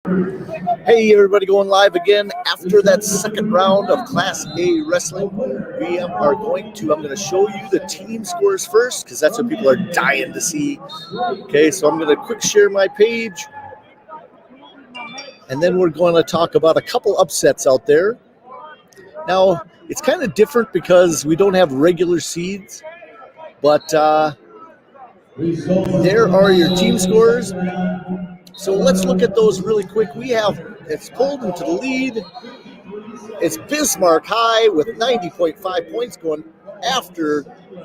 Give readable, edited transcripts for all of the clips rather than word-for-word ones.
Hey everybody, going live again after that second round of Class A wrestling. I'm going to show you the team scores first because that's what people are dying to see. Okay, so I'm going to quick share my page, and then we're going to talk about a couple upsets out there. Now, it's kind of different because we don't have regular seeds, but there are your team scores. So let's look at those really quick. It's pulled into the lead. It's Bismarck High with 90.5 points going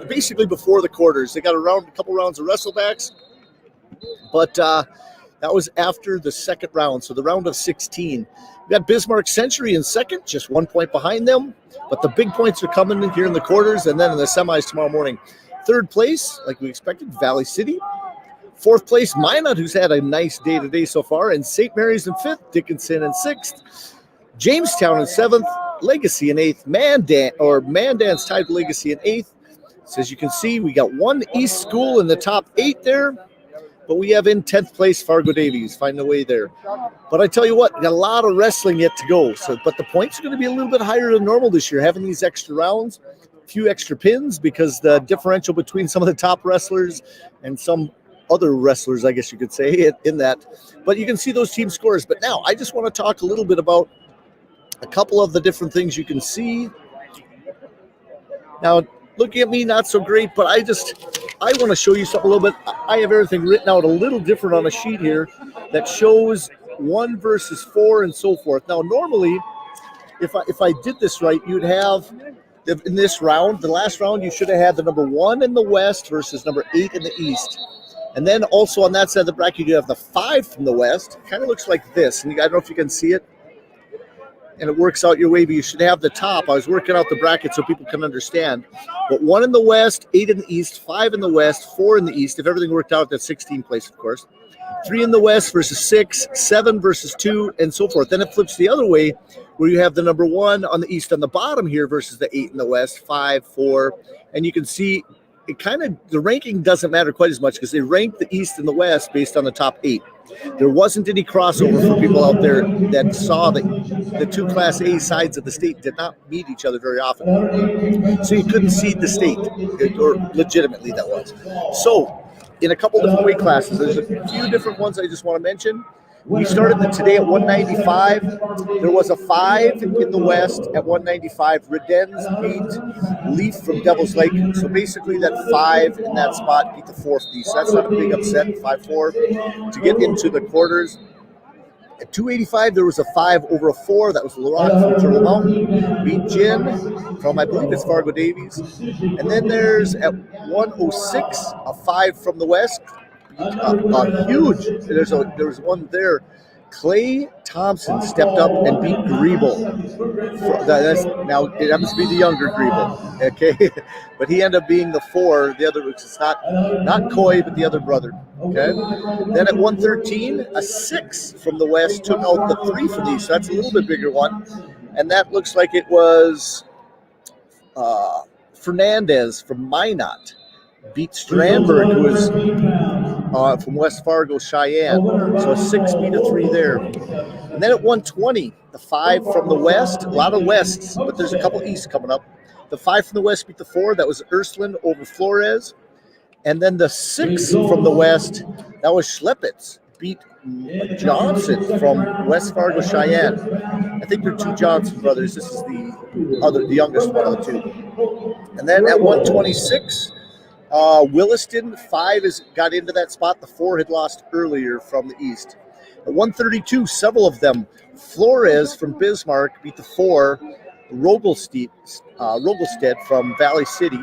basically before the quarters. They got a couple rounds of wrestlebacks, but that was after the second round, so the round of 16. We got Bismarck Century in second, just 1 point behind them, but the big points are coming in here in the quarters and then in the semis tomorrow morning. Third place, like we expected, Valley City. Fourth place, Minot, who's had a nice day today so far, and St. Mary's in fifth, Dickinson in sixth, Jamestown in seventh, Legacy in eighth, Mandan's tied Legacy in eighth. So as you can see, we got one East school in the top 8 there, but we have in 10th place Fargo Davies, finding a way there. But I tell you what, we got a lot of wrestling yet to go. But the points are going to be a little bit higher than normal this year, having these extra rounds, a few extra pins, because the differential between some of the top wrestlers and some other wrestlers, I guess you could say, in that. But you can see those team scores. But now I just want to talk a little bit about a couple of the different things you can see. Now, looking at me, not so great, but I want to show you something a little bit. I have everything written out a little different on a sheet here that shows 1 versus 4 and so forth. Now, normally, if I did this right, you'd have, in this round, the last round, you should have had the number 1 in the West versus number 8 in the East. And then also on that side of the bracket, you have the 5 from the West. Kind of looks like this. And I don't know if you can see it. And it works out your way, but you should have the top. I was working out the bracket so people can understand. But 1 in the West, 8 in the East, 5 in the West, 4 in the East. If everything worked out, that's 16th place, of course. 3 in the West versus 6, 7 versus 2, and so forth. Then it flips the other way, where you have the number 1 on the East on the bottom here versus the 8 in the West, 5, 4. And you can see the ranking doesn't matter quite as much because they rank the East and the West based on the top 8. There wasn't any crossover for people out there that saw that the two Class A sides of the state did not meet each other very often. So you couldn't seed the state, or legitimately that was. So in a couple different weight classes, there's a few different ones I just want to mention. We started today at 195. There was a 5 in the West at 195. Redens beat Leaf from Devil's Lake. So basically that 5 in that spot beat the 4 from East. So that's not a big upset, 5-4. To get into the quarters, at 285, there was a 5 over a 4. That was Laurent from Turtle Mountain. Beat Jin from, I believe it's Fargo Davies. And then there's at 106, a 5 from the West. Huge. There was one there. Clay Thompson stepped up and beat Griebel. Now it happens to be the younger Griebel, okay? But he ended up being the 4. The other, it's not Coy, but the other brother. Okay. Then at 113, a 6 from the West took out the 3 from the East. So that's a little bit bigger one, and that looks like it was Fernandez from Minot beat Strandberg, who was from West Fargo, Cheyenne. So a 6 beat a 3 there. And then at 120, the 5 from the West, a lot of Wests, but there's a couple East coming up. The 5 from the West beat the 4. That was Ursuline over Flores. And then the 6 from the West, that was Schlepitz, beat Johnson from West Fargo, Cheyenne. I think they're 2 Johnson brothers. This is the youngest one of the 2. And then at 126, Williston, 5 got into that spot. The 4 had lost earlier from the East. At 132, several of them. Flores from Bismarck beat the 4. Rogelstedt from Valley City.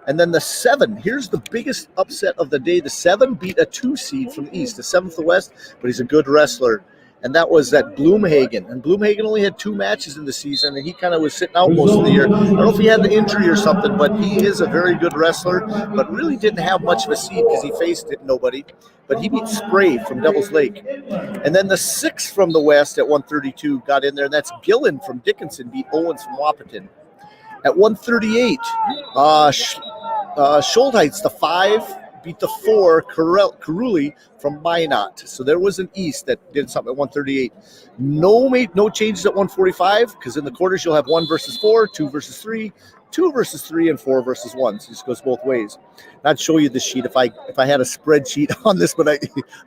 And then the 7, here's the biggest upset of the day. The 7 beat a 2 seed from the East, the 7th the West, but he's a good wrestler. And that was that Bloomhagen. And Bloomhagen only had 2 matches in the season, and he kind of was sitting out most of the year. I don't know if he had the injury or something, but he is a very good wrestler, but really didn't have much of a seed because he faced nobody. But he beat Spray from Devil's Lake. And then the 6 from the West at 132 got in there, and that's Gillen from Dickinson beat Owens from Wahpeton. At 138, Schulteitz, the 5, beat the 4, Karuli from Minot. So there was an East that did something at 138. No changes at 145, because in the quarters you'll have 1 versus 4, 2 versus 3, 2 versus 3, and 4 versus 1. So it just goes both ways. I'd show you the sheet if I had a spreadsheet on this, but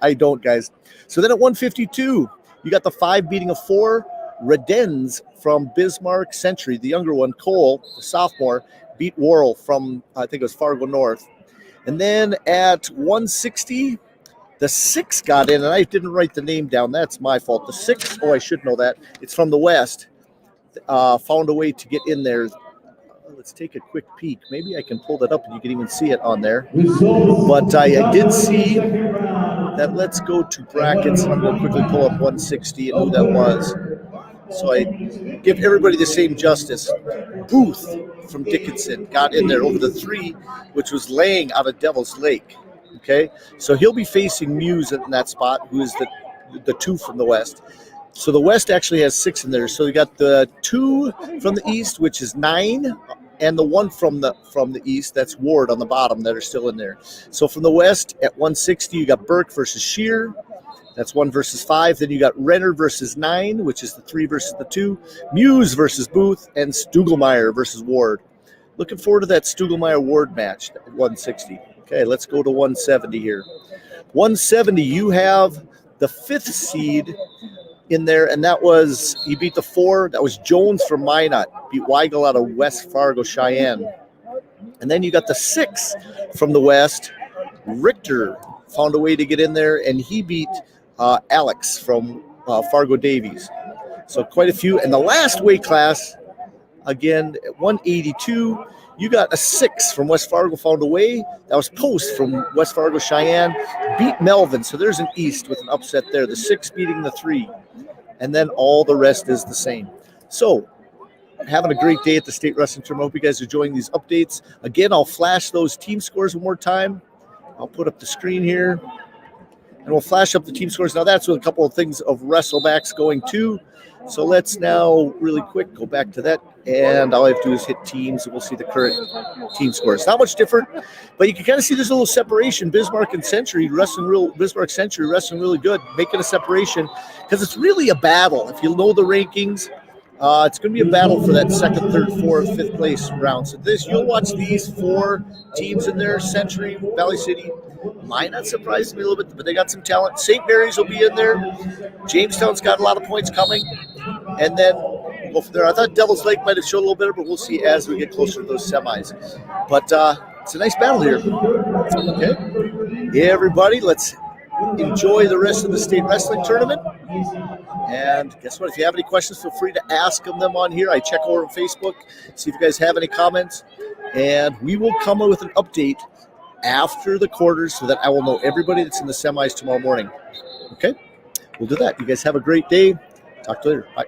I don't, guys. So then at 152, you got the 5 beating a 4. Redens from Bismarck Century, the younger one. Cole, the sophomore, beat Worrell from, I think it was Fargo North. And then at 160, the 6 got in, and I didn't write the name down. That's my fault. The 6, I should know that. It's from the West. Found a way to get in there. Let's take a quick peek. Maybe I can pull that up and you can even see it on there. But I did see that. Let's go to brackets. I'm going to quickly pull up 160 and who that was, so I give everybody the same justice. Booth from Dickinson got in there over the 3, which was laying out of Devil's Lake. Okay, so he'll be facing Muse in that spot, who is the 2 from the West. So the West actually has 6 in there. So you got the 2 from the East, which is 9, and the 1 from the East, that's Ward on the bottom, that are still in there. So from the West at 160, you got Burke versus Shear. That's 1 versus 5. Then you got Renner versus 9, which is the 3 versus the 2. Muse versus Booth, and Stugelmeyer versus Ward. Looking forward to that Stugelmeyer-Ward match at 160. Okay, let's go to 170 here. 170, you have the 5th seed in there, and that was, he beat the 4. That was Jones from Minot, beat Weigel out of West Fargo Cheyenne. And then you got the 6 from the West. Richter found a way to get in there, and he beat Alex from Fargo Davies. So quite a few. And the last weight class, again, at 182, you got a 6 from West Fargo found a way. That was Post from West Fargo Cheyenne, beat Melvin. So there's an East with an upset there. The 6 beating the 3. And then all the rest is the same. So having a great day at the state wrestling tournament. I hope you guys are enjoying these updates. Again, I'll flash those team scores one more time. I'll put up the screen here, and we'll flash up the team scores. Now that's with a couple of things of wrestlebacks going too. So let's now really quick go back to that, and all I have to do is hit teams, and we'll see the current team scores. Not much different, but you can kind of see there's a little separation. Bismarck Century wrestling really good, making a separation, because it's really a battle. If you know the rankings, it's going to be a battle for that 2nd, 3rd, 4th, 5th place round. So you'll watch these 4 teams in there: Century, Valley City. Might not surprise me a little bit, but they got some talent. St. Mary's will be in there. Jamestown's got a lot of points coming. And then we'll go from there. I thought Devil's Lake might have showed a little better, but we'll see as we get closer to those semis. But it's a nice battle here. Okay. Yeah, everybody, let's enjoy the rest of the state wrestling tournament. And guess what? If you have any questions, feel free to ask them on here. I check over on Facebook, see if you guys have any comments. And we will come up with an update after the quarters so that I will know everybody that's in the semis tomorrow morning. Okay? We'll do that. You guys have a great day. Talk to you later. Bye.